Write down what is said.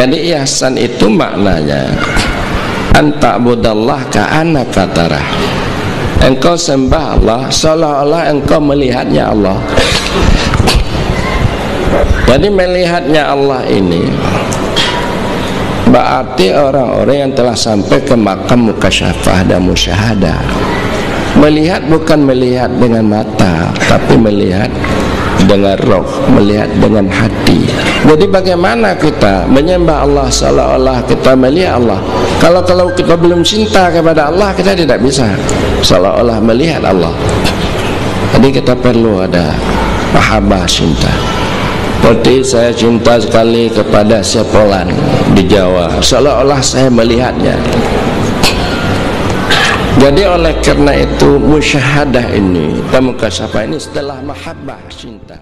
Jadi ihsan itu maknanya anta'budallah ka'annaka tarah. Engkau sembah Allah seolah-olah engkau melihatnya Allah. Jadi melihatnya Allah ini berarti orang-orang yang telah sampai ke makam mukasyafah dan musyahadah. Melihat bukan melihat dengan mata, tapi melihat dengan roh, melihat dengan hati. Jadi bagaimana kita menyembah Allah seolah-olah kita melihat Allah? Kalau kita belum cinta kepada Allah, kita tidak bisa seolah-olah melihat Allah. Jadi kita perlu ada mahabbah, cinta. Seperti saya cinta sekali kepada Sepolan di Jawa, seolah-olah saya melihatnya. Jadi oleh karena itu musyahadah ini, mukasyafah ini setelah mahabbah, cinta.